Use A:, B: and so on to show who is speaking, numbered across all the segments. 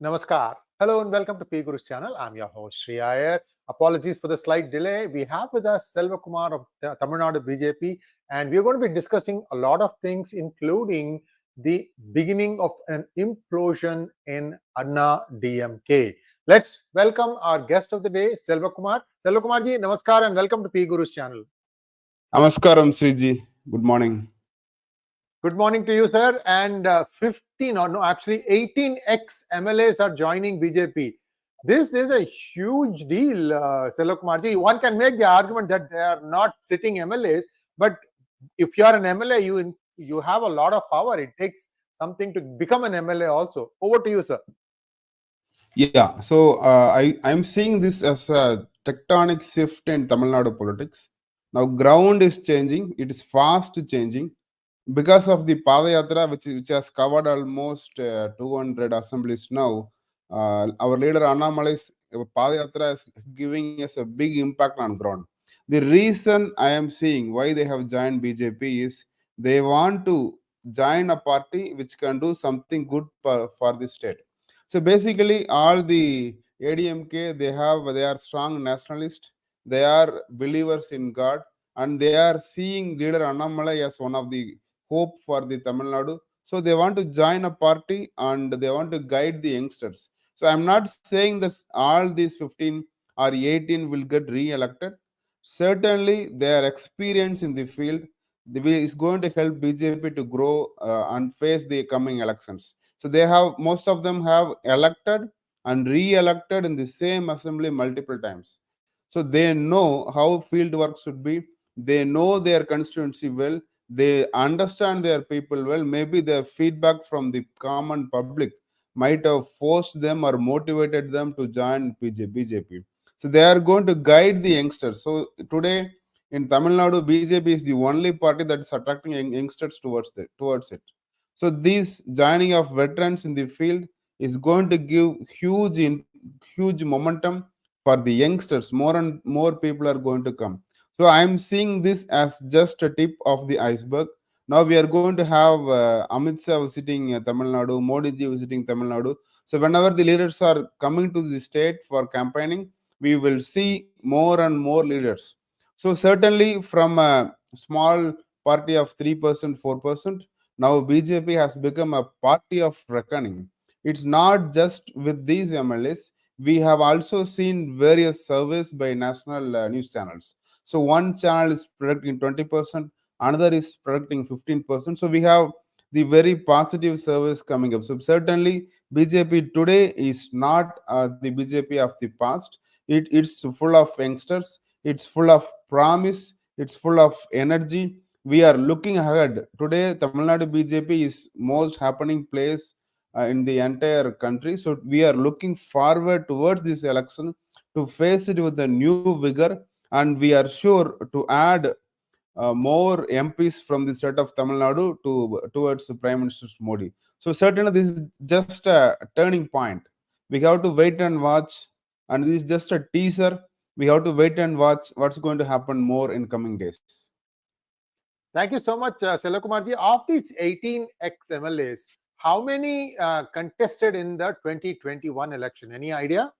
A: Namaskar. Hello and welcome to PGurus channel. I'm your host Sree Iyer. Apologies for the slight delay. We have with us Selva Kumar of Tamil Nadu BJP, and we're going to be discussing a lot of things, including the beginning of an implosion in AIADMK. Let's welcome our guest of the day, Selva Kumar. Selva Kumar ji, namaskar and welcome to PGurus channel.
B: Namaskaram, Sree. Good morning.
A: Good morning to you, sir. And 18 ex-MLAs are joining BJP. This is a huge deal, Selva Kumar ji. One can make the argument that they are not sitting MLAs, but if you are an MLA, you have a lot of power. It takes something to become an MLA also. Over to you, sir.
B: Yeah, so I'm seeing this as a tectonic shift in Tamil Nadu politics. Now, ground is changing. It is fast changing. Because of the Padayatra, which has covered almost 200 assemblies now, our leader Annamalai's Padayatra is giving us a big impact on ground. The reason I am seeing why they have joined BJP is they want to join a party which can do something good for the state. So basically, all the ADMK, they are strong nationalists, they are believers in God, and they are seeing leader Annamalai as one of the hope for the Tamil Nadu. So they want to join a party and they want to guide the youngsters. So I'm not saying that all these 15 or 18 will get re-elected. Certainly their experience in the field is going to help BJP to grow and face the coming elections. So most of them have elected and re-elected in the same assembly multiple times. So they know how field work should be. They know their constituency well. They understand their people well. Maybe the feedback from the common public might have forced them or motivated them to join BJP. So they are going to guide the youngsters. So today in Tamil Nadu, BJP is the only party that is attracting youngsters towards it. So this joining of veterans in the field is going to give huge momentum for the youngsters. More and more people are going to come. So I'm seeing this as just a tip of the iceberg. Now we are going to have Amit Shah visiting Tamil Nadu, Modi ji visiting Tamil Nadu. So whenever the leaders are coming to the state for campaigning, we will see more and more leaders. So certainly from a small party of 3%, 4%, now BJP has become a party of reckoning. It's not just with these MLAs. We have also seen various surveys by national news channels. So one channel is predicting 20%, another is predicting 15%. So we have the very positive surveys coming up. So certainly BJP today is not the BJP of the past. It's full of youngsters. It's full of promise. It's full of energy. We are looking ahead. Today, Tamil Nadu BJP is most happening place in the entire country. So we are looking forward towards this election to face it with a new vigor, and we are sure to add more MPs from the state of Tamil Nadu towards Prime Minister Modi. So certainly this is just a turning point. We have to wait and watch, and this is just a teaser. We have to wait and watch what's going to happen more in coming days.
A: Thank you so much, Selva Kumar ji. Of these 18 ex-MLAs, how many contested in the 2021 election? Any idea?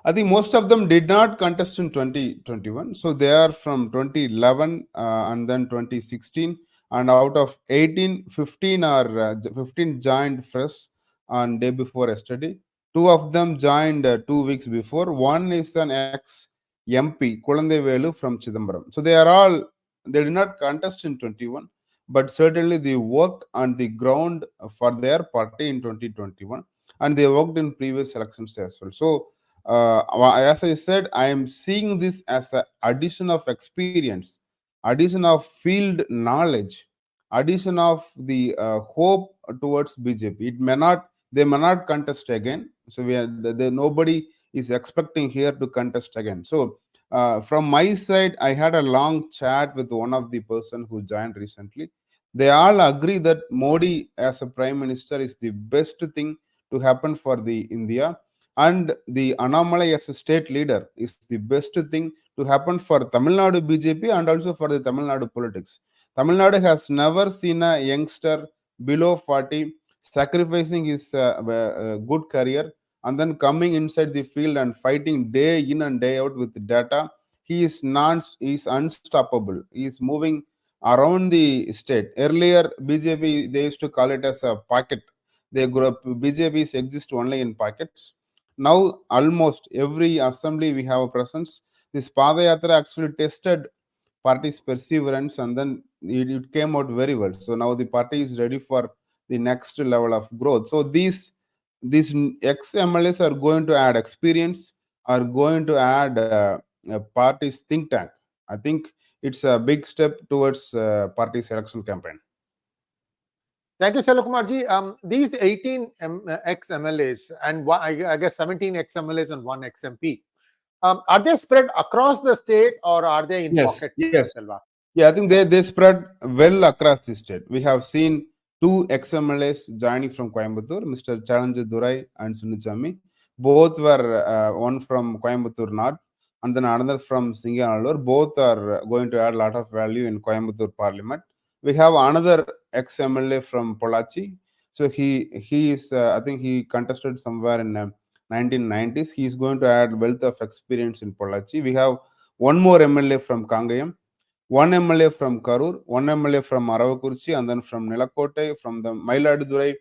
B: I think most of them did not contest in 2021. So they are from 2011 and then 2016. And out of 18, 15 joined fresh on day before yesterday. Two of them joined 2 weeks before. One is an ex-MP, 𝗒𝙗𝘍 from Chidambaram. So they did not contest in 21, but certainly they worked on the ground for their party in 2021. And they worked in previous elections as well. So as I said, I am seeing this as an addition of experience, addition of field knowledge, addition of the hope towards BJP. They may not contest again. So nobody is expecting here to contest again. So from my side, I had a long chat with one of the person who joined recently. They all agree that Modi as a prime minister is the best thing to happen for the India. And the Annamalai as a state leader is the best thing to happen for Tamil Nadu BJP and also for the Tamil Nadu politics. Tamil Nadu has never seen a youngster below 40 sacrificing his good career, and then coming inside the field and fighting day in and day out with data. He is unstoppable. He is moving around the state. Earlier, BJP, they used to call it as a pocket. They grew up, BJPs exist only in pockets. Now, almost every assembly we have a presence. This Padayatra actually tested party's perseverance, and then it came out very well. So now the party is ready for the next level of growth. So these ex-MLAs are going to add experience, are going to add a party's think tank. I think it's a big step towards party's election campaign.
A: Thank you, Selva Kumar ji. These 18 ex-MLAs and I guess 17 ex-MLAs and 1 ex-MP, are they spread across the state or are they in pockets?
B: Yes.
A: Selva?
B: Yeah, I think they spread well across the state. We have seen 2 ex-MLAs joining from Coimbatore, Mr. 𝗤𝙤𝙤𝘀 and Sunnithammy. Both were one from Coimbatore North and then another from Singanallur. Both are going to add a lot of value in Coimbatore Parliament. We have another ex-MLA from Pollachi. So he is, I think he contested somewhere in 1990s. He is going to add wealth of experience in Pollachi. We have one more MLA from Kangayam, one MLA from Karur, one MLA from Aravakurchi, and then from Nilakote, from the Mayiladuthurai,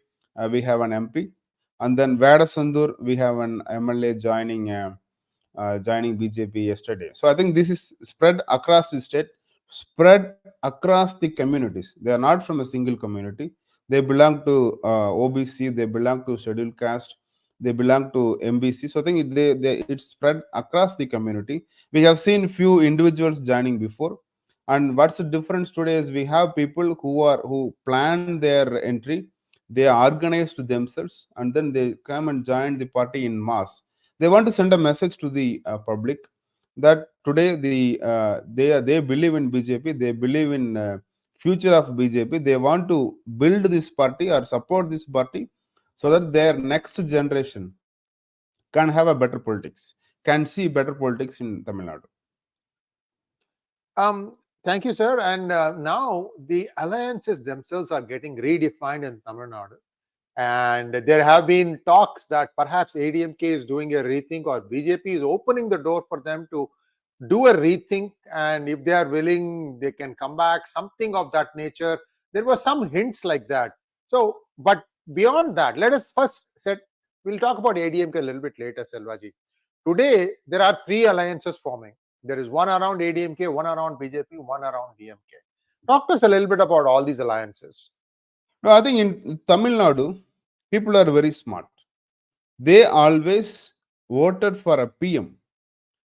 B: we have an MP. And then Vadasundur, we have an MLA joining BJP yesterday. So I think this is spread across the state, spread across the communities. They are not from a single community. They belong to OBC, they belong to scheduled caste, they belong to MBC. So I think it's spread across the community. We have seen few individuals joining before. And what's the difference today is we have people who plan their entry, they organized themselves, and then they come and join the party in mass. They want to send a message to the public that today they believe in BJP, they believe in future of BJP. They want to build this party or support this party so that their next generation can have a better politics, can see better politics in Tamil
A: Nadu. Thank you, sir. And now the alliances themselves are getting redefined in Tamil Nadu. And there have been talks that perhaps ADMK is doing a rethink or BJP is opening the door for them to do a rethink. And if they are willing, they can come back, something of that nature. There were some hints like that. So, but beyond that, let us first set, we'll talk about ADMK a little bit later, Selvaji. Today, there are 3 alliances forming. There is one around ADMK, one around BJP, one around DMK. Talk to us a little bit about all these alliances.
B: No, I think in Tamil Nadu, people are very smart. They always voted for a PM.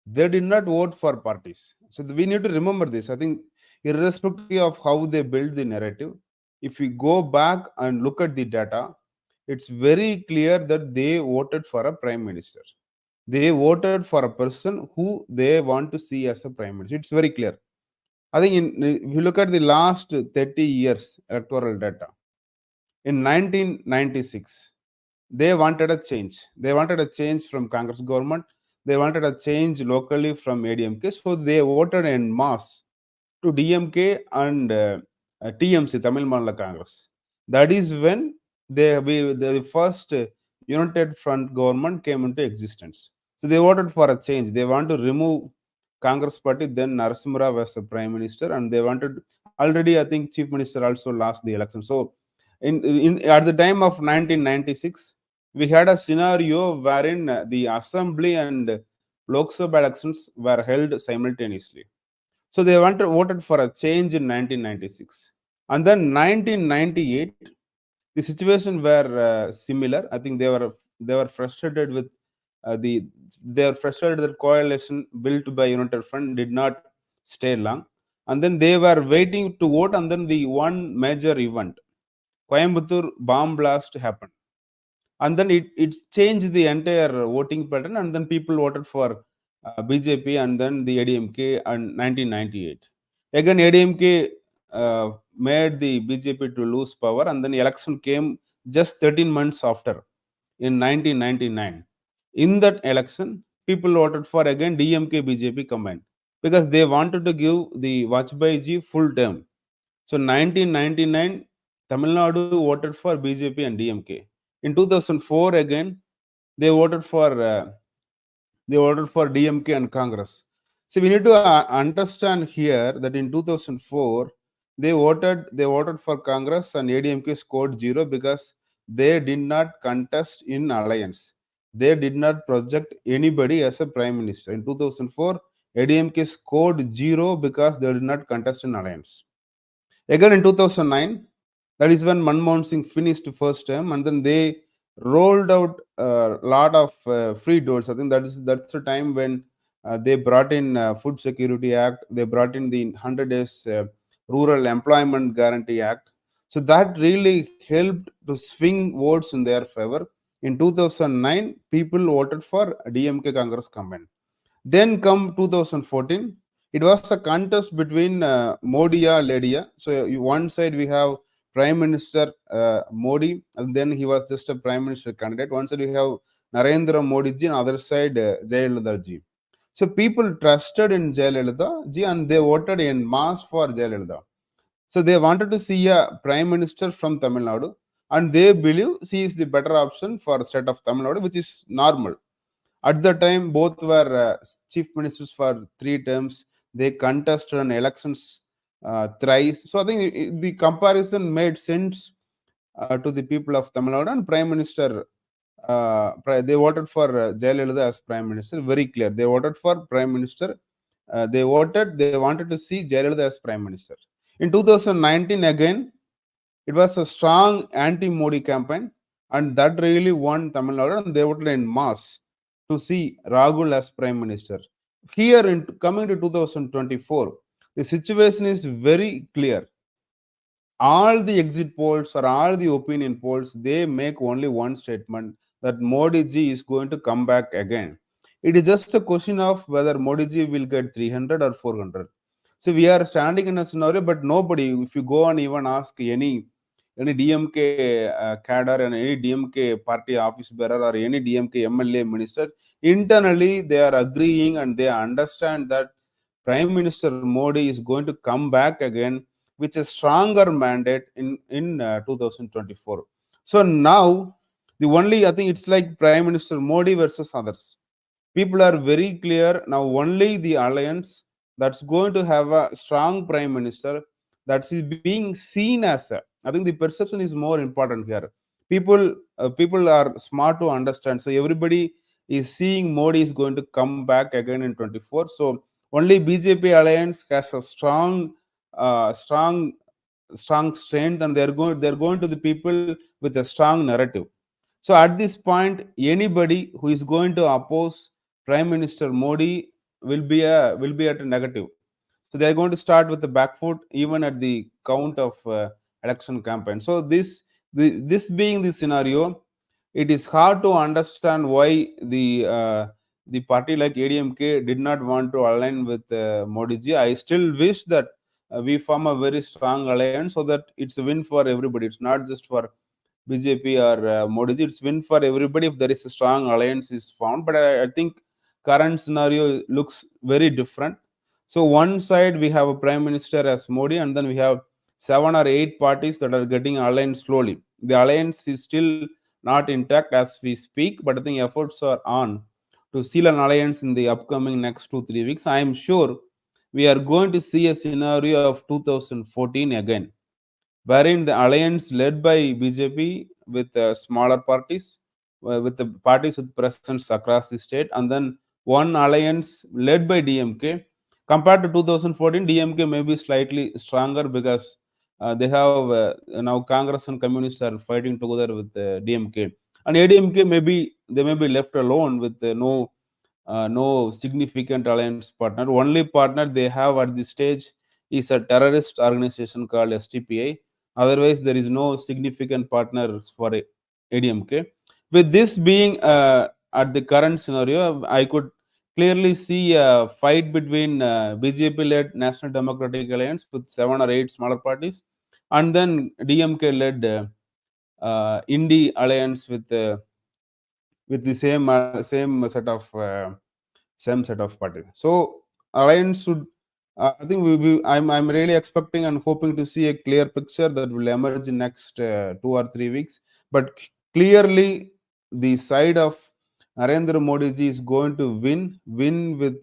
B: They did not vote for parties. So we need to remember this. I think irrespective of how they build the narrative, if we go back and look at the data, it's very clear that they voted for a prime minister. They voted for a person who they want to see as a prime minister. It's very clear. I think if you look at the last 30 years electoral data, in 1996, they wanted a change. They wanted a change from Congress government. They wanted a change locally from ADMK. So they voted en masse to DMK and TMC, Tamil Mandala Congress. That is when the first United Front government came into existence. So they voted for a change. They want to remove Congress party. Then Narasimha Rao was the prime minister, and they wanted, already I think chief minister also lost the election. So at the time of 1996, we had a scenario wherein the assembly and Lok Sabha elections were held simultaneously. So they voted for a change in 1996. And then 1998, the situation were similar. I think they were frustrated with they are frustrated that coalition built by United Front did not stay long. And then they were waiting to vote, and then the one major event, Coimbatore bomb blast, happened. And then it changed the entire voting pattern, and then people voted for BJP and then the ADMK in 1998. Again, ADMK made the BJP to lose power, and then the election came just 13 months after in 1999. In that election, people voted for again DMK BJP combined because they wanted to give the 𝗤𝙖 𝗂𝘀𝘀 full term. So 1999, Tamil Nadu voted for BJP and DMK. In 2004 again, they voted for DMK and Congress. So we need to understand here that in 2004 they voted for Congress and ADMK scored 0 because they did not contest in alliance. They did not project anybody as a prime minister. In 2004, ADMK scored 0 because they did not contest in alliance. Again in 2009, that is when Manmohan Singh finished first term, and then they rolled out a lot of free doors. I think that's the time when they brought in Food Security Act. They brought in the 100 days Rural Employment Guarantee Act. So that really helped to swing votes in their favor. In 2009, people voted for DMK Congress combined. Then come 2014, it was a contest between Modi or Ledia. So one side we have Prime Minister Modi, and then he was just a Prime Minister candidate. One side we have Narendra Modi ji, and other side Jayalalitha ji. So people trusted in Jayalalitha ji, and they voted in mass for Jayalalitha. So they wanted to see a Prime Minister from Tamil Nadu, and they believe she is the better option for the state of Tamil Nadu, which is normal. At the time, both were chief ministers for 3 terms. They contested in elections thrice. So I think the comparison made sense to the people of Tamil Nadu. And Prime Minister, they voted for Jayalalitha as Prime Minister. Very clear. They voted for Prime Minister. They wanted to see Jayalalitha as Prime Minister. In 2019, again, it was a strong anti-Modi campaign, and that really won Tamil Nadu, and they voted in mass to see Rahul as Prime Minister. Here, coming to 2024, the situation is very clear. All the exit polls or all the opinion polls, they make only one statement, that Modi ji is going to come back again. It is just a question of whether Modi ji will get 300 or 400. So we are standing in a scenario, but nobody, if you go and even ask any DMK cadre and any DMK party office bearer or any DMK MLA minister, internally they are agreeing and they understand that Prime Minister Modi is going to come back again with a stronger mandate in 2024. So now, I think it's like Prime Minister Modi versus others. People are very clear now. Only the alliance that's going to have a strong Prime Minister, that is being seen as a, I think the perception is more important here. People are smart to understand. So everybody is seeing Modi is going to come back again in 24. So only BJP alliance has a strong strength, and they're going to the people with a strong narrative. So at this point, anybody who is going to oppose Prime Minister Modi will be at a negative. So they are going to start with the back foot even at the count of election campaign. So this being the scenario, it is hard to understand why the party like ADMK did not want to align with Modi ji. I still wish that we form a very strong alliance so that it's a win for everybody. It's not just for BJP or Modi ji. It's win for everybody if there is a strong alliance is found. But I think current scenario looks very different. So one side we have a Prime Minister as Modi, and then we have 7 or 8 parties that are getting aligned slowly. The alliance is still not intact as we speak, but I think efforts are on to seal an alliance in the upcoming next 2-3 weeks. I am sure we are going to see a scenario of 2014 again, wherein the alliance led by BJP with smaller parties, with the parties with presence across the state, and then one alliance led by DMK. Compared to 2014, DMK may be slightly stronger because they have now Congress and Communists are fighting together with DMK, and ADMK may be left alone with no significant alliance partner. Only partner they have at this stage is a terrorist organization called STPI. Otherwise, there is no significant partners for ADMK. With this being at the current scenario, I could clearly see a fight between BJP-led National Democratic Alliance with 7 or 8 smaller parties, and then DMK-led Indie Alliance with the same set of parties. So alliance should I think I'm really expecting and hoping to see a clear picture that will emerge in next 2 or 3 weeks. But clearly, the side of Narendra Modi ji is going to win with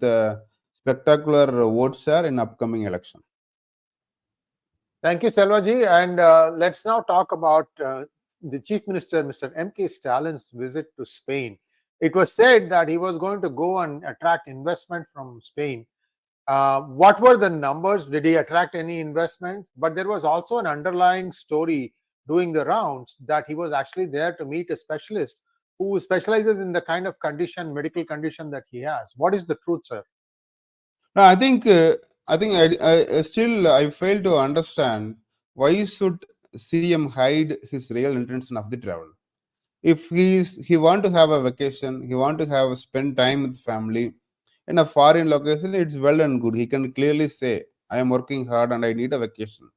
B: spectacular vote share in upcoming election.
A: Thank you, Selvaji. And let's now talk about the Chief Minister, Mr. M.K. Stalin's visit to Spain. It was said that he was going to go and attract investment from Spain. What were the numbers? Did he attract any investment? But there was also an underlying story doing the rounds that he was actually there to meet a specialist who specializes in the kind of condition, medical condition that he has. What is the truth, sir?
B: No, I think I fail to understand why should CM hide his real intention of the travel. If he want to have a vacation, he want to have spend time with family in a foreign location, it's well and good. He can clearly say, I am working hard and I need a vacation.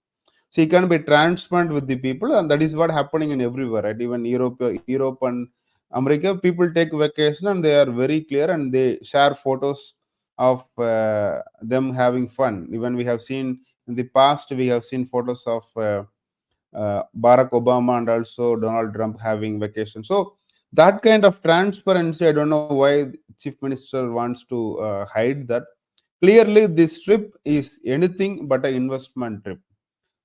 B: So he can be transparent with the people, and that is what happening in everywhere, right? Even Europe and America, people take vacation and they are very clear and they share photos of them having fun. Even we have seen in the past, we have seen photos of Barack Obama and also Donald Trump having vacation. So that kind of transparency, I don't know why Chief Minister wants to hide that. Clearly, this trip is anything but an investment trip.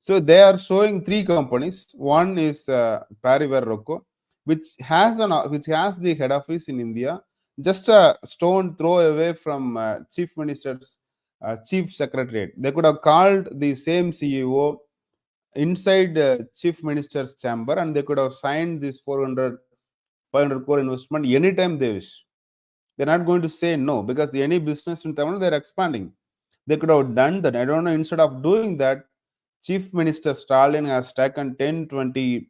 B: So they are showing three companies. One is 𝗣𝗚𝘀𝘀𝘀𝘀, which has the head office in India, just a stone throw away from Chief Minister's Chief Secretariat. They could have called the same CEO inside Chief Minister's chamber, and they could have signed this 500 crore investment anytime they wish. They're not going to say no, because any business in Tamil Nadu, they're expanding. They could have done that. I don't know. Instead of doing that, Chief Minister Stalin has taken 10-20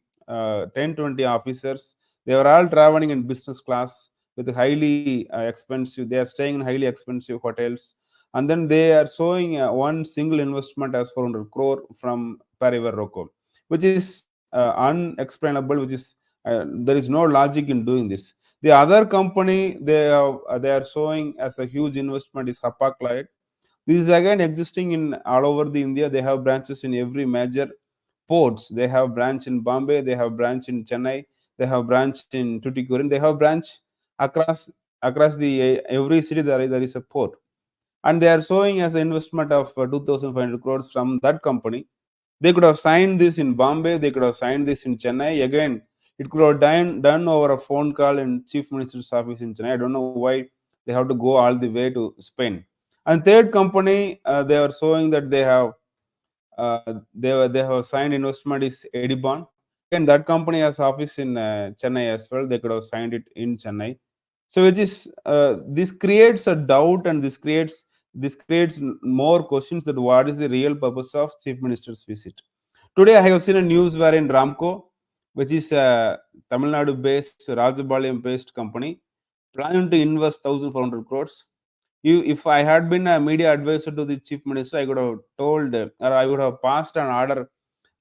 B: officers. They were all traveling in business class with highly expensive. They are staying in highly expensive hotels, and then they are showing one single investment as 400 crore from 𝗣𝗚𝘀𝘀𝘀𝘀, which is unexplainable. Which is there is no logic in doing this. The other company they are showing as a huge investment is 𝗣𝗂𝘂𝘀. This is again existing in all over the India. They have branches in every major ports. They have branch in Bombay. They have branch in Chennai. They have branch in Tuticorin. They have branch across the every city. There is a port, and they are showing as an investment of 2,500 crores from that company. They could have signed this in Bombay. They could have signed this in Chennai. Again, it could have done over a phone call in Chief Minister's office in Chennai. I don't know why they have to go all the way to Spain. And third company, they are showing that they have signed investment is EDBON. Again, that company has office in Chennai as well. They could have signed it in Chennai. So which is this creates a doubt, and this creates more questions that what is the real purpose of Chief Minister's visit. Today, I have seen a news wherein Ramco, which is a Tamil Nadu-based, Rajapalayam-based company, planning to invest 1,400 crores. If I had been a media advisor to the Chief Minister, I could have told, or I would have passed an order,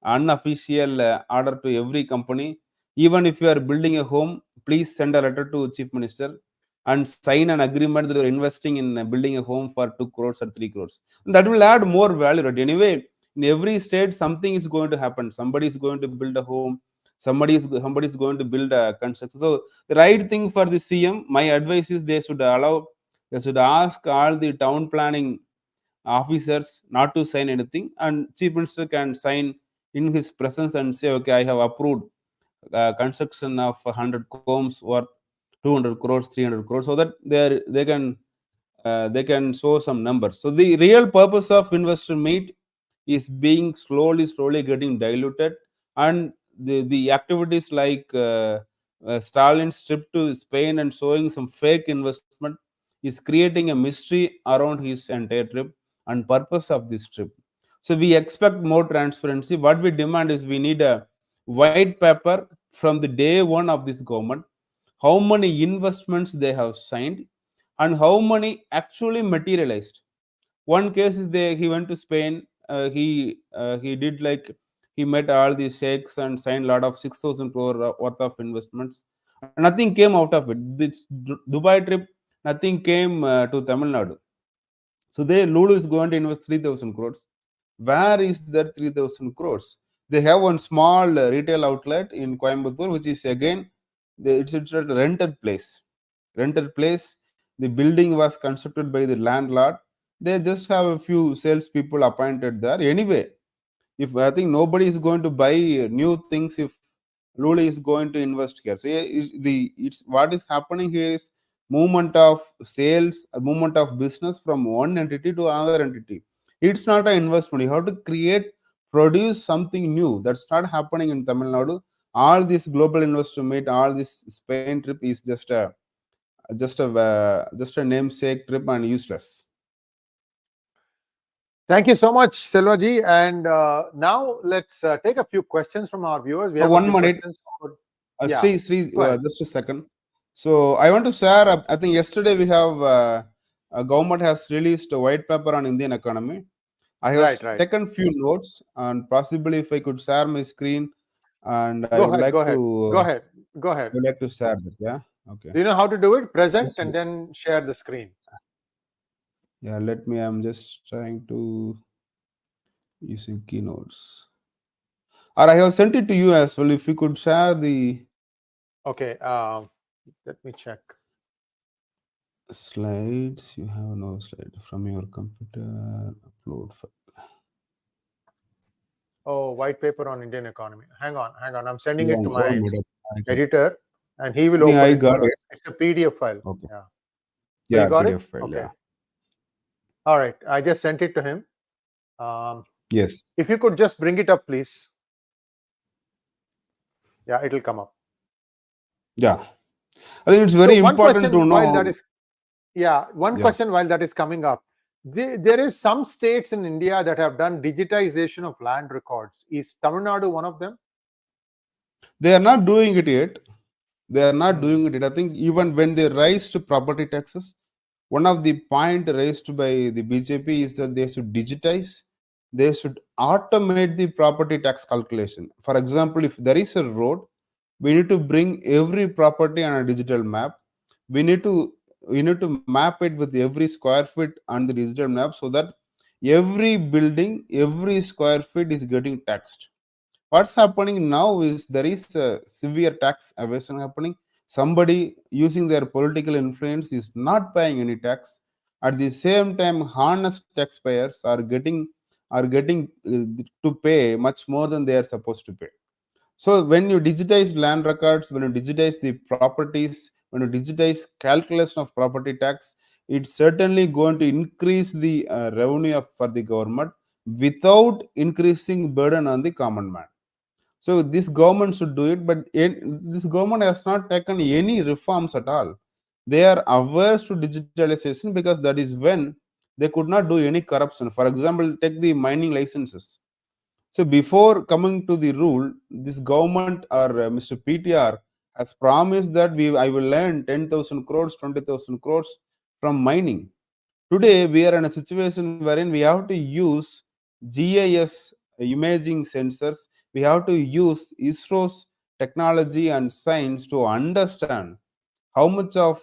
B: unofficial order to every company. Even if you are building a home, please send a letter to Chief Minister and sign an agreement that you are investing in building a home for 2 crores or 3 crores. And that will add more value. Right? Anyway, in every state, something is going to happen. Somebody is going to build a home. Somebody is going to build a construction. So the right thing for the CM, my advice is they should ask all the town planning officers not to sign anything, and Chief Minister can sign in his presence and say, okay, I have approved construction of 100 homes worth 200 crores, 300 crores, so that they can show some numbers. So the real purpose of investor meet is being slowly getting diluted, and the activities like Stalin's trip to Spain and showing some fake investment is creating a mystery around his entire trip and purpose of this trip. So we expect more transparency. What we demand is we need a white paper from the day one of this government, how many investments they have signed and how many actually materialized. One case is he went to Spain. He did like he met all the sheikhs and signed a lot of 6,000 crore worth of investments. Nothing came out of it. This Dubai trip, nothing came to Tamil Nadu. So Lulu is going to invest 3,000 crores. Where is that 3,000 crores? They have one small retail outlet in Coimbatore, which is again, it's a rented place. Rented place. The building was constructed by the landlord. They just have a few salespeople appointed there. Anyway, if I think nobody is going to buy new things if Lulu is going to invest here. So it's what is happening here is movement of sales, a movement of business from one entity to another entity. It's not an investment. You have to produce something new. That's not happening in Tamil Nadu. All this global investor meet, all this Spain trip is just a namesake trip and useless.
A: Thank you so much, Selvaji. And now let's take a few questions from our viewers. We have
B: 1 minute. Sree, just a second. So I want to share. I think yesterday we have government has released a white paper on Indian economy. I have taken few notes, and possibly if I could share my screen, and I would like to
A: go ahead.
B: I would like to share that. Yeah. Okay.
A: Do you know how to do it? Present and then share the screen.
B: Yeah. Let me. I'm just trying to using keynotes. Or I have sent it to you as well. If you could share the.
A: Okay. Let me check.
B: Slides. You have no slide from your computer. Upload file.
A: Oh, white paper on Indian economy. Hang on. I'm sending it to my editor, and he will open it.
B: Got it.
A: It's a PDF file.
B: Okay.
A: Yeah.
B: Yeah,
A: you got
B: PDF
A: it?
B: file.
A: Okay.
B: Yeah.
A: All right. I just sent it to him.
B: Yes.
A: If you could just bring it up, please. Yeah, it'll come up.
B: Yeah. I think it's very important to know.
A: Question while that is coming up. There is some states in India that have done digitization of land records. Is Tamil Nadu one of them?
B: They are not doing it yet. I think even when they raised property taxes, one of the point raised by the BJP is that they should digitize. They should automate the property tax calculation. For example, if there is a road, we need to bring every property on a digital map. We need to map it with every square feet on the digital map so that every building, every square feet is getting taxed. What's happening now is there is a severe tax evasion happening. Somebody using their political influence is not paying any tax. At the same time, honest taxpayers are getting to pay much more than they are supposed to pay. So when you digitize land records, when you digitize the properties, when you digitize calculation of property tax, it's certainly going to increase the revenue for the government without increasing burden on the common man. So this government should do it, but this government has not taken any reforms at all. They are averse to digitalization because that is when they could not do any corruption. For example, take the mining licenses. So before coming to the rule, this government or Mr. PTR has promised that I will earn 10,000 crores, 20,000 crores from mining. Today, we are in a situation wherein we have to use GIS imaging sensors. We have to use ISRO's technology and science to understand how much of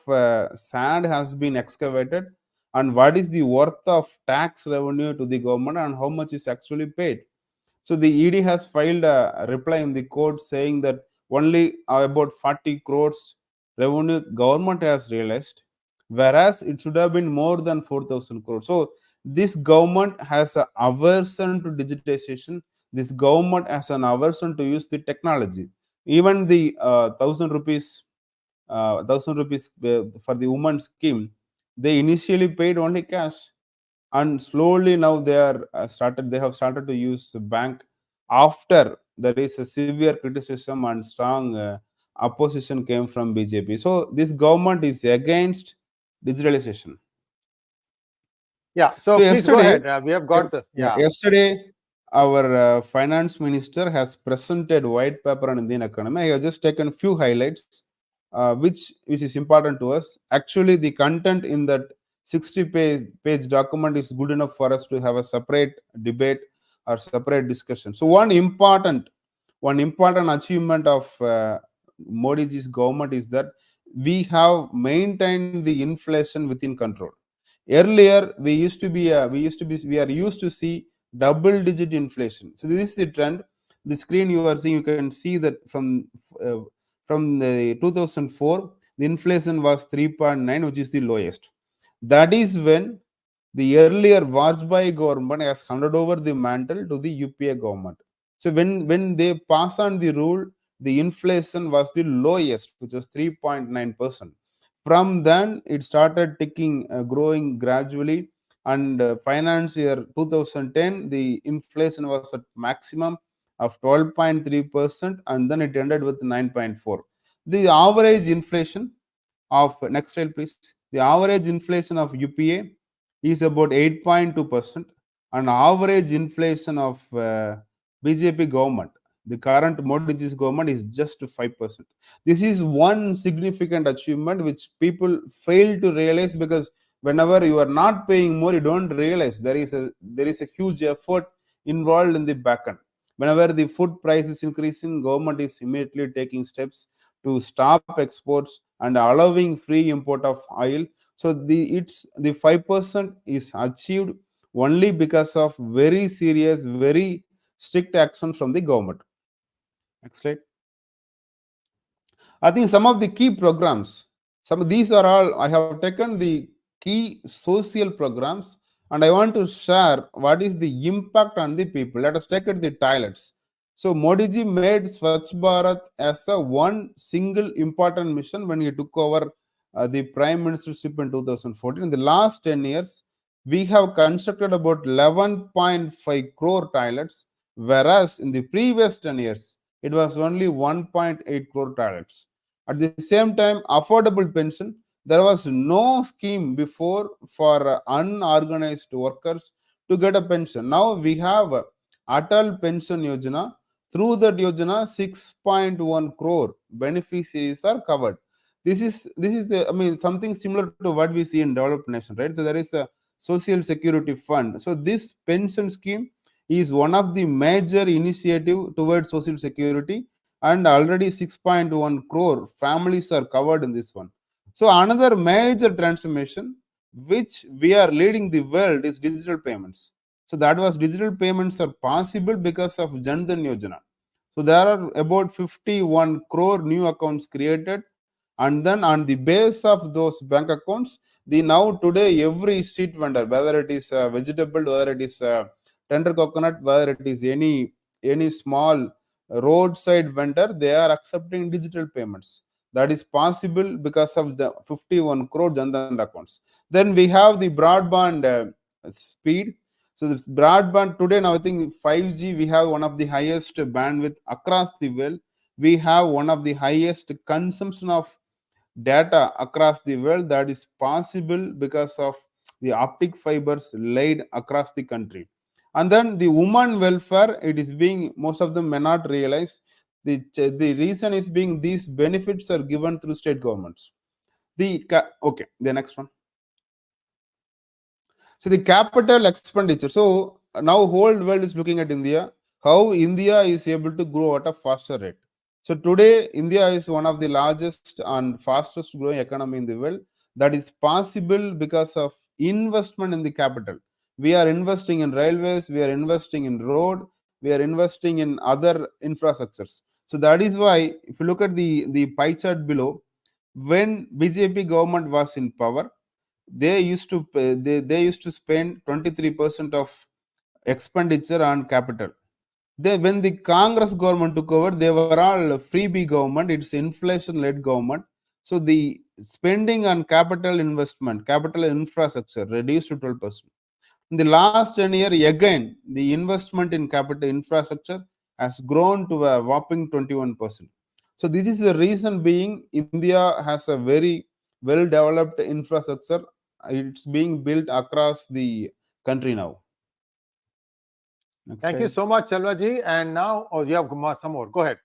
B: sand has been excavated and what is the worth of tax revenue to the government and how much is actually paid. So the ED has filed a reply in the court saying that only about 40 crores revenue government has realized, whereas it should have been more than 4,000 crores. So this government has an aversion to digitization. This government has an aversion to use the technology. Even the 1,000 rupees for the woman scheme, they initially paid only cash, and slowly now they have started to use bank after there is a severe criticism and strong opposition came from BJP. So this government is against digitalization.
A: Yeah. So please go ahead. We have got
B: yesterday our finance minister has presented white paper on Indian economy. I have just taken a few highlights which is important to us. Actually, the content in that 60-page document is good enough for us to have a separate debate or separate discussion. So one important achievement of Modi's government is that we have maintained the inflation within control. Earlier, we are used to see double-digit inflation. So this is the trend. The screen you are seeing, you can see that from the 2004, the inflation was 3.9, which is the lowest. That is when the earlier Vajpayee government has handed over the mantle to the UPA government. So when they pass on the rule, the inflation was the lowest, which was 3.9%. From then, it started ticking, growing gradually. And finance year 2010, the inflation was at maximum of 12.3%, and then it ended with 9.4. The average inflation of, next slide please, the average inflation of UPA is about 8.2%, and average inflation of BJP government, the current Modi's government, is just 5%. This is one significant achievement which people fail to realize, because whenever you are not paying more, you don't realize there is a huge effort involved in the back end. Whenever the food price is increasing, government is immediately taking steps to stop exports and allowing free import of oil. So the 5% is achieved only because of very serious, very strict action from the government. Next slide. I think some of the key programs, some of these are all, I have taken the key social programs and I want to share what is the impact on the people. Let us take it the toilets. So Modi ji made Swachh Bharat as a one single important mission when he took over the prime ministership in 2014. In the last 10 years, we have constructed about 11.5 crore toilets, whereas in the previous 10 years, it was only 1.8 crore toilets. At the same time, affordable pension, there was no scheme before for unorganized workers to get a pension. Now we have Atal Pension Yojana. Through that Yojana, 6.1 crore beneficiaries are covered. This is the, something similar to what we see in developed nations, right? So there is a social security fund. So this pension scheme is one of the major initiative towards social security, and already 6.1 crore families are covered in this one. So another major transformation which we are leading the world is digital payments. So that was digital payments are possible because of Jan Dhan Yojana. So there are about 51 crore new accounts created, and then on the base of those bank accounts, now today every street vendor, whether it is vegetable, whether it is tender coconut, whether it is any small roadside vendor, they are accepting digital payments. That is possible because of the 51 crore Jan Dhan accounts. Then we have the broadband speed. So this broadband today, now I think 5G, we have one of the highest bandwidth across the world. We have one of the highest consumption of data across the world. That is possible because of the optic fibers laid across the country. And then the woman welfare, it is being, most of them may not realize, the reason is being these benefits are given through state governments. The next one. So the capital expenditure. So now whole world is looking at India, how India is able to grow at a faster rate. So today, India is one of the largest and fastest growing economy in the world. That is possible because of investment in the capital. We are investing in railways, we are investing in road, we are investing in other infrastructures. So that is why, if you look at the pie chart below, when BJP government was in power, they used to spend 23% of expenditure on capital. When the Congress government took over, they were all freebie government. It's inflation-led government. So the spending on capital investment, capital infrastructure reduced to 12%. In the last 10 years, again, the investment in capital infrastructure has grown to a whopping 21%. So this is the reason being India has a very well-developed infrastructure. It's being built across the country now.
A: Next Thank you so much, Selva ji. And now, you have some more. Go ahead.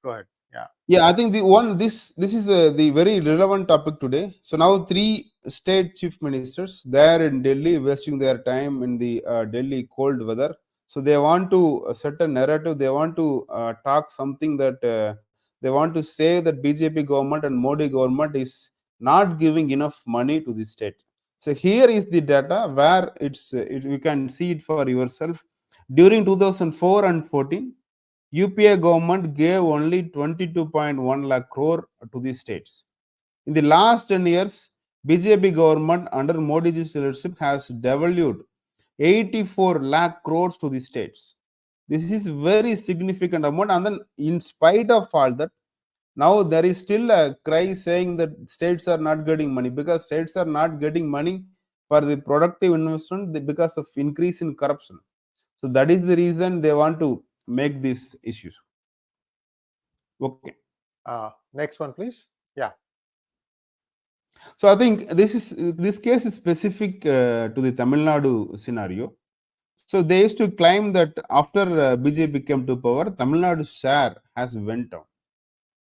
B: Yeah, I think this is the very relevant topic today. So now 3 state chief ministers, they are in Delhi wasting their time in the Delhi cold weather. So they want to set a narrative. They want to talk something that they want to say that BJP government and Modi government is not giving enough money to the state. So here is the data where you can see it for yourself. During 2004 and 14, UPA government gave only 22.1 lakh crore to the states. In the last 10 years, BJP government under Modi's leadership has devalued 84 lakh crores to the states. This is very significant amount, and then in spite of all that, now there is still a cry saying that states are not getting money, because states are not getting money for the productive investment because of increase in corruption. So that is the reason they want to make these issues. Okay.
A: Next one, please. Yeah.
B: So I think this case is specific to the Tamil Nadu scenario. So they used to claim that after BJP came to power, Tamil Nadu's share has went down.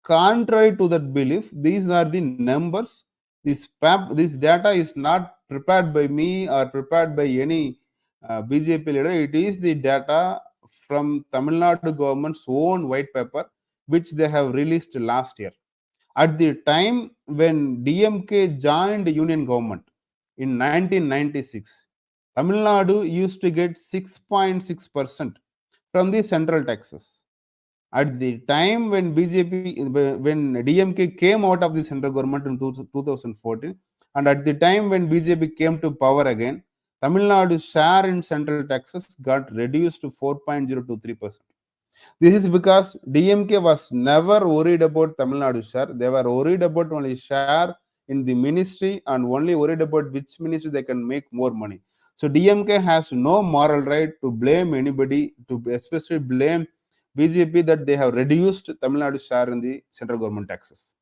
B: Contrary to that belief, these are the numbers. This data is not prepared by me or prepared by any BJP leader. It is the data from Tamil Nadu government's own white paper, which they have released last year. At the time when DMK joined the union government in 1996, Tamil Nadu used to get 6.6% from the central taxes. At the time when DMK came out of the central government in 2014, and at the time when BJP came to power again, Tamil Nadu's share in central taxes got reduced to 4.023%. This is because DMK was never worried about Tamil Nadu share. They were worried about only share in the ministry and only worried about which ministry they can make more money. So DMK has no moral right to blame anybody, to especially blame BJP that they have reduced Tamil Nadu share in the central government taxes.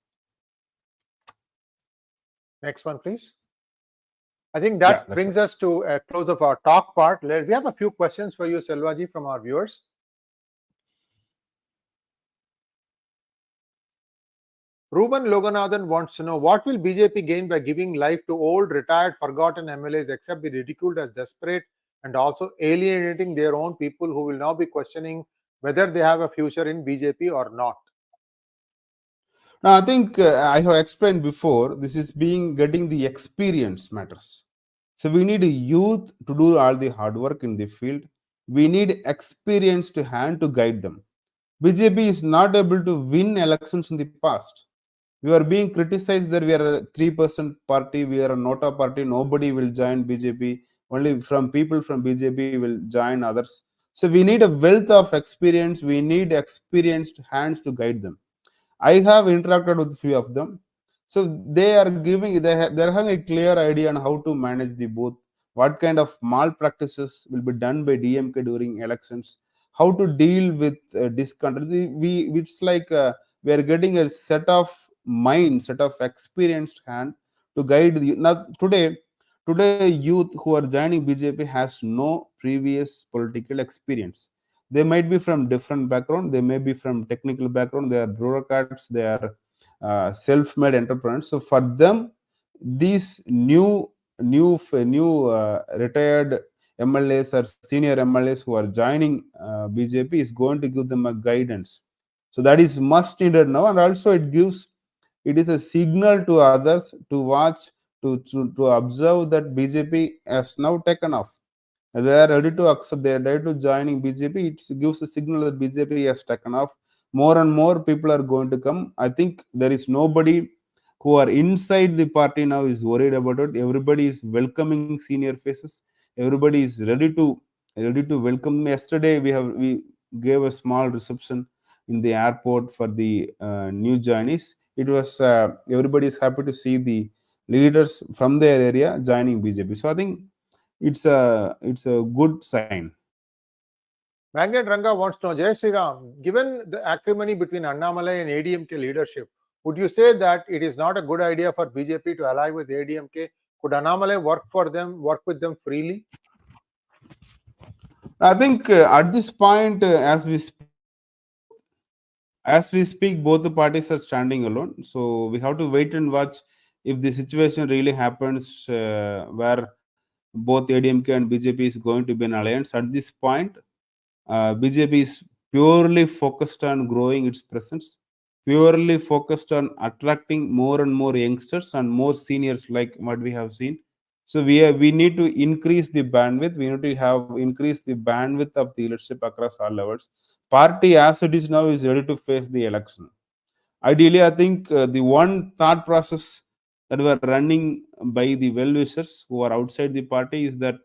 A: Next one, please. I think that brings us to a close of our talk part. We have a few questions for you, Selvaji, from our viewers. Ruben Loganathan wants to know, what will BJP gain by giving life to old, retired, forgotten MLAs, except be ridiculed as desperate and also alienating their own people who will now be questioning whether they have a future in BJP or not?
B: Now, I think I have explained before, this is getting the experience matters. So we need youth to do all the hard work in the field. We need experienced hand to guide them. BJP is not able to win elections in the past. We are being criticized that we are a 3% party, we are a Nota party, nobody will join BJP, only people from BJP will join others. So we need a wealth of experience, we need experienced hands to guide them. I have interacted with a few of them. So they are having a clear idea on how to manage the booth, what kind of malpractices will be done by DMK during elections, how to deal with discontent. It's like we are getting a set of experienced hand to guide the. Now today youth who are joining BJP has no previous political experience. They might be from different background, they may be from technical background, they are bureaucrats, they are self-made entrepreneurs. So for them, these new retired MLAs or senior MLAs who are joining BJP is going to give them a guidance. So that is must needed now, and also it is a signal to others to watch, to observe that BJP has now taken off. They are ready to accept, they are ready to joining BJP. It gives a signal that BJP has taken off. More and more people are going to come. I think there is nobody who are inside the party now is worried about it. Everybody is welcoming senior faces. Everybody is ready to welcome. Yesterday we gave a small reception in the airport for the new joinees. It was everybody is happy to see the leaders from their area joining BJP. So I think it's a good sign.
A: Magnet Ranga wants to know, Jai Sree Ram, given the acrimony between Annamalai and ADMK leadership, would you say that it is not a good idea for BJP to ally with ADMK? Could Annamalai work with them freely?
B: I think at this point, as we speak, both the parties are standing alone. So we have to wait and watch if the situation really happens where both ADMK and BJP is going to be an alliance. At this point, BJP is purely focused on growing its presence, purely focused on attracting more and more youngsters and more seniors like what we have seen. So we need to increase the bandwidth. We need to increase the bandwidth of the leadership across all levels. Party as it is now is ready to face the election. Ideally, I think the one thought process that were running by the well-wishers who are outside the party is that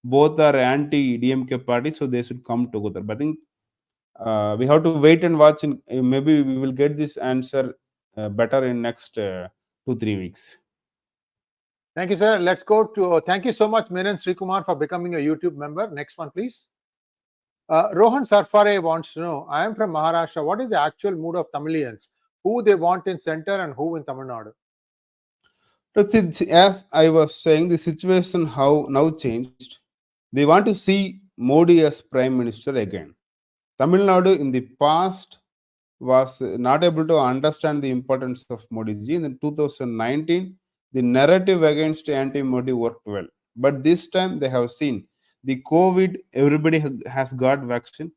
B: both are anti-DMK party, so they should come together. But I think we have to wait and watch. Maybe we will get this answer better in next 2-3 weeks.
A: Thank you, sir. Let's go to, thank you so much, Menon Sree Kumar, for becoming a YouTube member. Next one, please. Rohan Sarfare wants to know, I am from Maharashtra. What is the actual mood of Tamilians? Who they want in center and who in Tamil Nadu?
B: As I was saying, the situation how now changed. They want to see Modi as Prime Minister again. Tamil Nadu in the past was not able to understand the importance of Modi ji. In 2019, the narrative against anti-Modi worked well. But this time they have seen the COVID, everybody has got vaccine.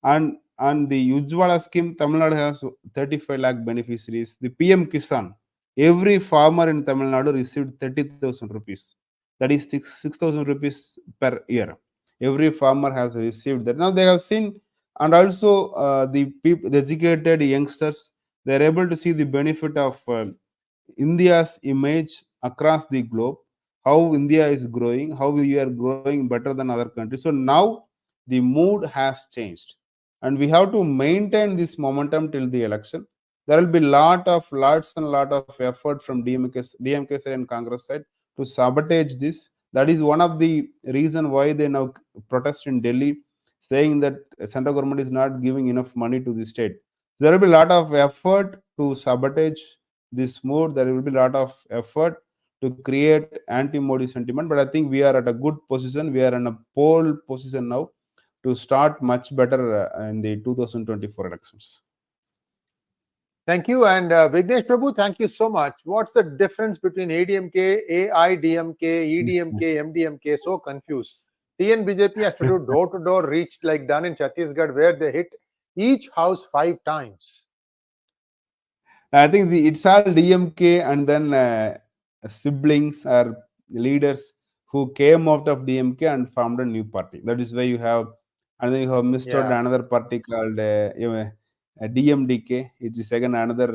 B: And the 𝗒𝙧𝙤𝘀 scheme, Tamil Nadu has 35 lakh beneficiaries. The PM Kisan, every farmer in Tamil Nadu received 30,000 rupees. That is 6,000 rupees per year. Every farmer has received that. Now they have seen, and also the educated youngsters, they are able to see the benefit of India's image across the globe, how India is growing, how we are growing better than other countries. So now the mood has changed, and we have to maintain this momentum till the election. There will be lots and lot of effort from DMK side and Congress side to sabotage this. That is one of the reason why they now protest in Delhi, saying that central government is not giving enough money to the state. There will be a lot of effort to sabotage this mood. There will be a lot of effort to create anti-Modi sentiment. But I think we are at a good position. We are in a pole position now to start much better in the 2024 elections.
A: Thank you. And Vignesh Prabhu, thank you so much. What's the difference between ADMK, AIDMK, EDMK, MDMK? So confused. TN BJP has to do door-to-door reach like done in Chhattisgarh, where they hit each house 5 times.
B: I think it's all DMK and then siblings or leaders who came out of DMK and formed a new party. That is why you have, and then you have missed out another party called DMDK. It's second another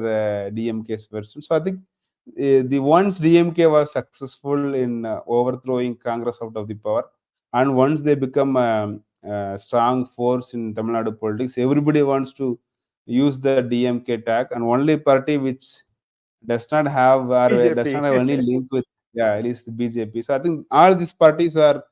B: DMK's version. So I think the once DMK was successful in overthrowing Congress out of the power, and once they become a strong force in Tamil Nadu politics, everybody wants to use the DMK tag, and only party which does not have or
A: BJP.
B: does not have any link with it is the BJP. So I think all these parties are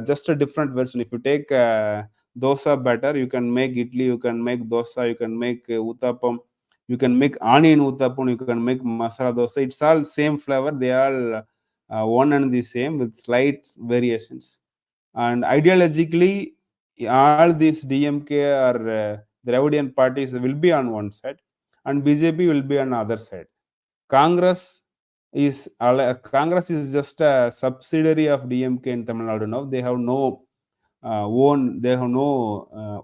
B: just a different version. If you take dosa batter, you can make idli, you can make dosa, you can make uttapam, you can make onion uttapam, you can make masala dosa. It's all same flavor. They are one and the same with slight variations. And ideologically, all these DMK or Dravidian parties will be on one side, and BJP will be on the other side. Congress is just a subsidiary of DMK in Tamil Nadu now. They have no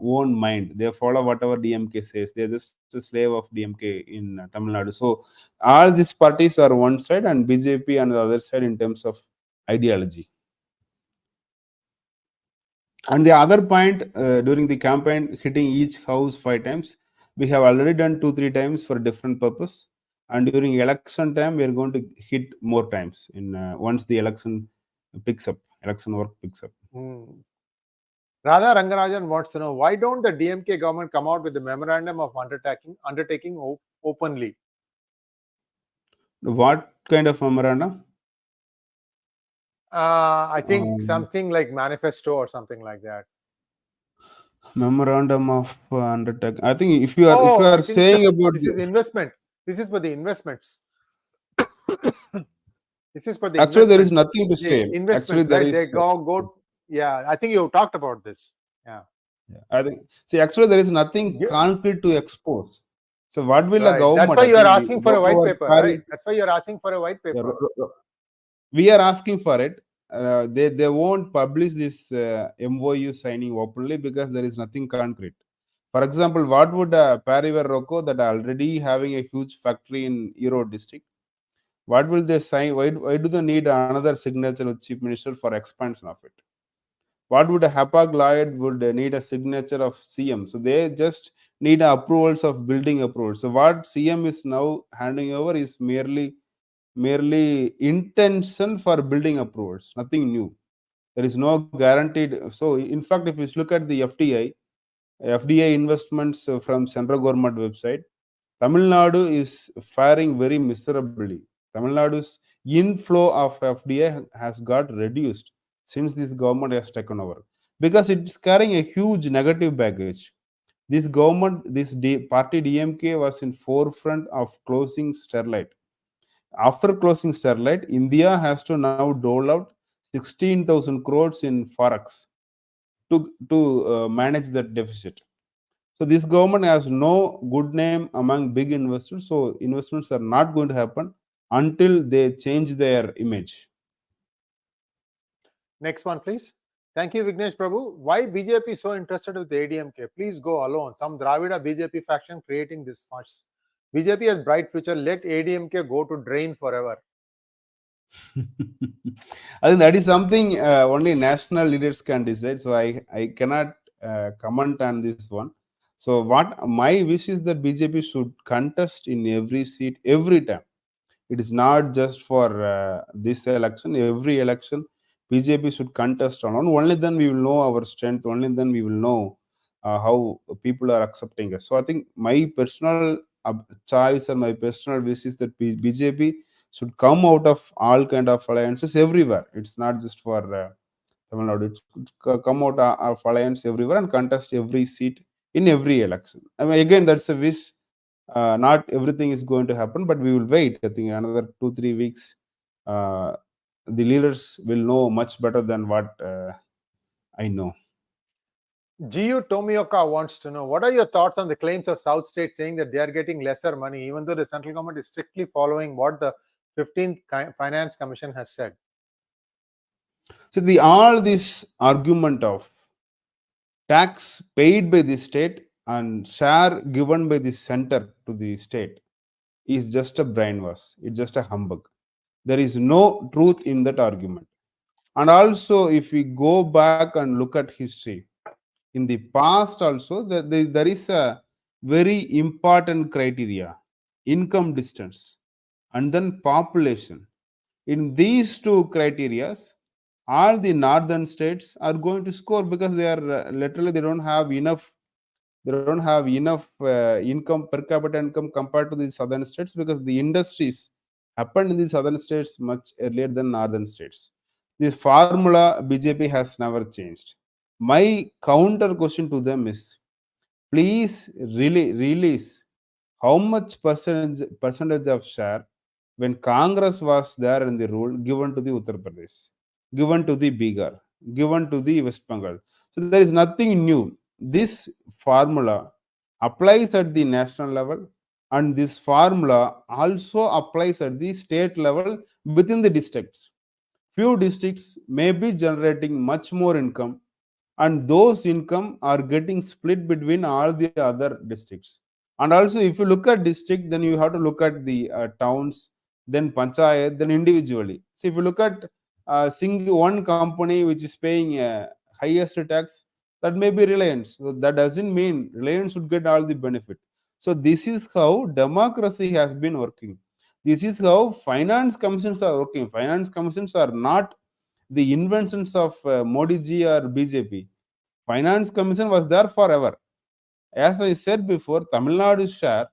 B: own mind. They follow whatever DMK says. They are just a slave of DMK in Tamil Nadu. So all these parties are one side and BJP on the other side in terms of ideology. And the other point, during the campaign, hitting each house 5 times, we have already done 2-3 times for a different purpose. And during election time, we are going to hit more times in once the election picks up, election work picks up.
A: Radha Rangarajan wants to know, why don't the DMK government come out with the memorandum of undertaking openly?
B: What kind of memorandum?
A: I think something like manifesto or something like that.
B: Memorandum of undertaking. I think if you are saying about
A: this is investment. This is for the investments. This is for the
B: actually there is nothing to say.
A: Investments,
B: actually, there
A: right?
B: is
A: they go. Yeah, I think you talked about this. Yeah.
B: I think. See, actually, there is nothing concrete to expose. So, what will a government?
A: That's why you are asking for a white paper, right? That's why you are asking for a white paper.
B: We are asking for it. They won't publish this MOU signing openly because there is nothing concrete. For example, what would 𝗣𝗚𝘂𝘁𝗀 that are already having a huge factory in Erode district? What will they sign? Why do they need another signature of chief minister for expansion of it? What would a 𝗣𝗂𝗍𝙬 would need a signature of CM? So they just need approvals of building approvals. So what CM is now handing over is merely intention for building approvals, nothing new. There is no guaranteed. So in fact, if you look at the FDI investments from central government website, Tamil Nadu is faring very miserably. Tamil Nadu's inflow of FDI has got reduced since this government has taken over because it's carrying a huge negative baggage. This government, party DMK was in forefront of closing Sterlite. After closing Sterlite, India has to now dole out 16,000 crores in forex to manage that deficit. So this government has no good name among big investors. So investments are not going to happen until they change their image.
A: Next one, please. Thank you, Vignesh Prabhu. Why BJP so interested with the ADMK? Please go alone. Some Dravida BJP faction creating this fuss. BJP has bright future. Let ADMK go to drain forever.
B: I think that is something only national leaders can decide. So I cannot comment on this one. So what my wish is that BJP should contest in every seat every time. It is not just for this election. Every election, BJP should contest on. Only then we will know our strength. Only then we will know how people are accepting us. So I think my personal choice or my personal wish is that BJP should come out of all kind of alliances everywhere. It's not just for Tamil Nadu. It should come out of alliance everywhere and contest every seat in every election. I mean, again, that's a wish. Not everything is going to happen, but we will wait. I think another 2-3 weeks, the leaders will know much better than what I know.
A: Gu Tomioka wants to know, what are your thoughts on the claims of South States saying that they are getting lesser money, even though the central government is strictly following what the 15th Finance Commission has said?
B: So all this argument of tax paid by the state and share given by the center to the state is just a brainwash. It's just a humbug. There is no truth in that argument. And also, if we go back and look at history, in the past also, there is a very important criteria: income distance and then population. In these two criterias, all the northern states are going to score because they are literally they don't have enough income, per capita income, compared to the southern states, because the industries happened in the southern states much earlier than northern states. The formula BJP has never changed. My counter question to them is, please really release how much percentage of share when Congress was there in the rule given to the Uttar Pradesh, given to the Bihar, given to the West Bengal. So there is nothing new. This formula applies at the national level, and this formula also applies at the state level within the districts. Few districts may be generating much more income, and those income are getting split between all the other districts. And also, if you look at district, then you have to look at the towns, then panchayat, then individually. So if you look at one company which is paying highest tax, that may be Reliance. So that doesn't mean Reliance should get all the benefit. So this is how democracy has been working. This is how finance commissions are working. Finance commissions are not the inventions of Modi ji or BJP. Finance commission was there forever. As I said before, Tamil Nadu's share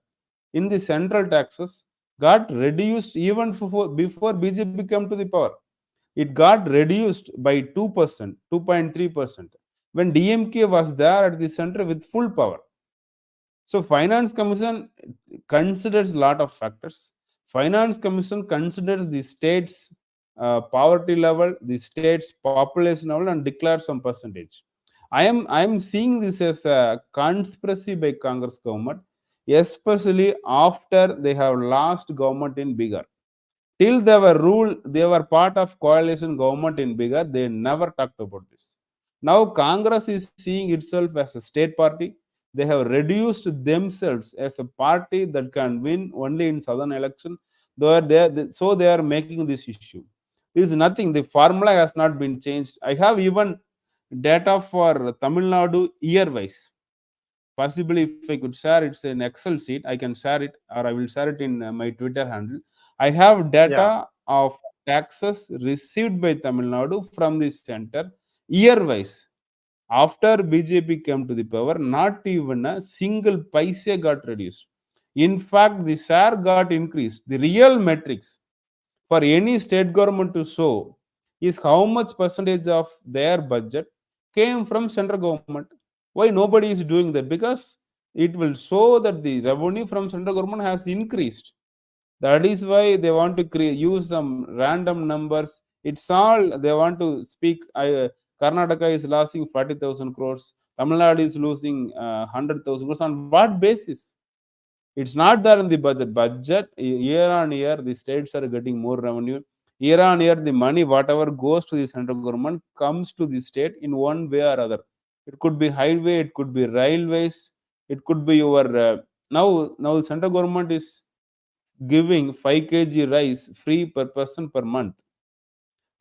B: in the central taxes got reduced even before BJP came to the power. It got reduced by 2%, 2.3%, when DMK was there at the center with full power. So Finance Commission considers a lot of factors. Finance Commission considers the state's poverty level, the state's population level, and declares some percentage. I am seeing this as a conspiracy by Congress government, especially after they have lost government in Bihar. Till they were part of coalition government in Bihar, they never talked about this. Now Congress is seeing itself as a state party. They have reduced themselves as a party that can win only in southern election. So they are making this issue. There is nothing. The formula has not been changed. I have even data for Tamil Nadu year-wise. Possibly, if I could share, it's an Excel sheet. I can share it, or I will share it in my Twitter handle. I have data of taxes received by Tamil Nadu from the center year-wise. After BJP came to the power, not even a single paise got reduced. In fact, the share got increased. The real metrics for any state government to show is how much percentage of their budget came from central government. Why nobody is doing that? Because it will show that the revenue from central government has increased. That is why they want to use some random numbers. It's all they want to speak. Karnataka is losing 40,000 crores. Tamil Nadu is losing 100,000 crores. On what basis? It's not there in the budget. Budget year on year, the states are getting more revenue. Year on year, the money, whatever goes to the central government, comes to the state in one way or other. It could be highway, it could be railways, it could be your now the central government is giving 5 kg rice free per person per month.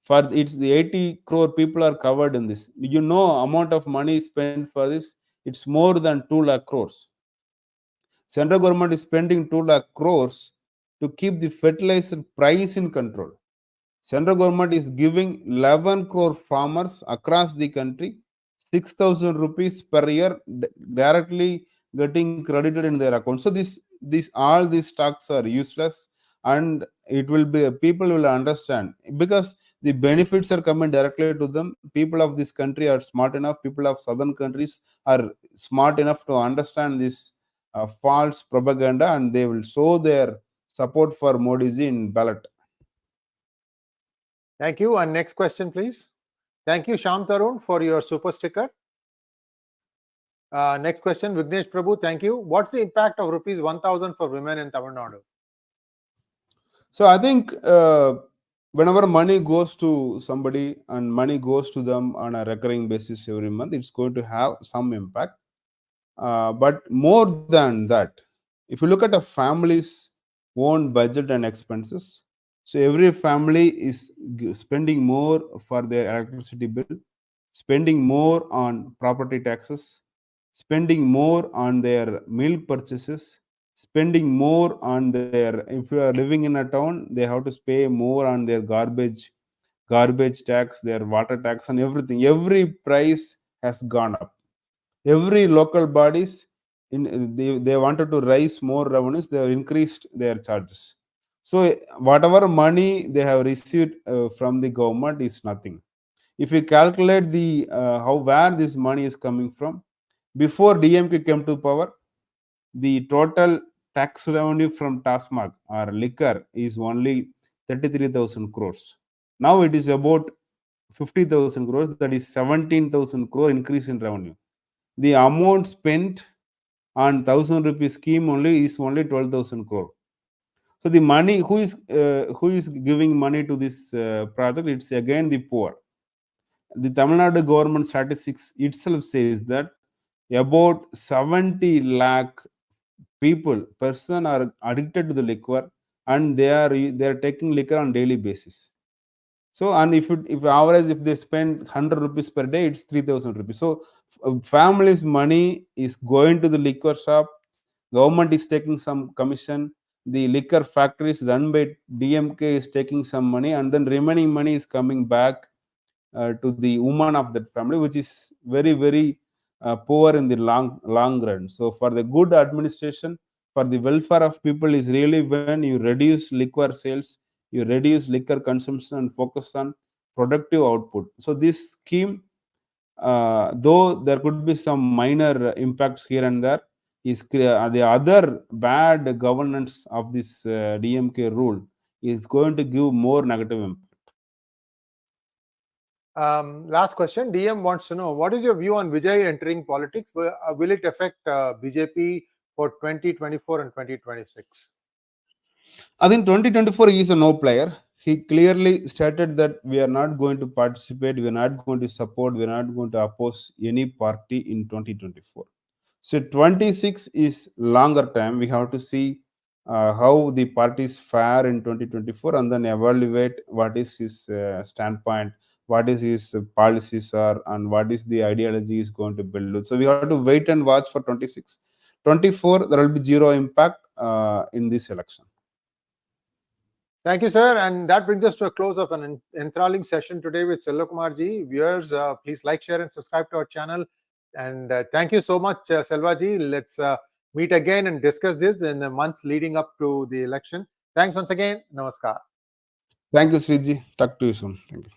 B: For it's the 80 crore people are covered in this. Amount of money spent for this, it's more than 2 lakh crores. Central government is spending 2 lakh crores to keep the fertilizer price in control. Central government is giving 11 crore farmers across the country 6,000 rupees per year directly getting credited in their account. So all these stocks are useless, and it will be people will understand because the benefits are coming directly to them. People of this country are smart enough. People of southern countries are smart enough to understand this false propaganda, and they will show their support for Modi ji in ballot.
A: Thank you. And next question, please. Thank you, Shyam Tarun, for your super sticker. Next question, Vignesh Prabhu. Thank you. What's the impact of rupees 1,000 for women in Tamil Nadu?
B: So I think whenever money goes to somebody and money goes to them on a recurring basis every month, it's going to have some impact. But more than that, if you look at a family's own budget and expenses, so every family is spending more for their electricity bill, spending more on property taxes, spending more on their milk purchases, spending more on if you are living in a town, they have to pay more on their garbage tax, their water tax, and everything. Every price has gone up. Every local bodies they wanted to raise more revenues, they have increased their charges. So whatever money they have received from the government is nothing. If you calculate the where this money is coming from, before DMK came to power, the total tax revenue from TASMAC or liquor is only 33,000 crores. Now it is about 50,000 crores. That is 17,000 crore increase in revenue. The amount spent on 1,000 rupees scheme is only 12,000 crore. So the money, who is giving money to this project? It's again the poor. The Tamil Nadu government statistics itself says that about 70 lakh person are addicted to the liquor, and they are taking liquor on daily basis. So, and if average, if they spend 100 rupees per day, it's 3,000 rupees. So families' money is going to the liquor shop. Government is taking some commission. The liquor factories run by DMK is taking some money, and then remaining money is coming back to the woman of that family, which is very, very poor in the long run. So for the good administration, for the welfare of people, is really when you reduce liquor sales, you reduce liquor consumption, and focus on productive output. So this scheme, though there could be some minor impacts here and there, is the other bad governance of this DMK rule is going to give more negative impact.
A: Last question. DM wants to know, what is your view on Vijay entering politics? Will it affect BJP for 2024 and 2026?
B: I think 2024 he is a no player. He clearly stated that we are not going to participate, we are not going to support, we are not going to oppose any party in 2024. So 26 is longer time. We have to see how the parties fare in 2024, and then evaluate what is his standpoint, what is his policies are, and what is the ideology is going to build with. So we have to wait and watch for 26. 24, there will be zero impact in this election.
A: Thank you, sir. And that brings us to a close of an enthralling session today with Selva Kumar ji. Viewers, please like, share, and subscribe to our channel. And thank you so much, Selva ji. Let's meet again and discuss this in the months leading up to the election. Thanks once again. Namaskar.
B: Thank you, Sree ji. Talk to you soon. Thank you.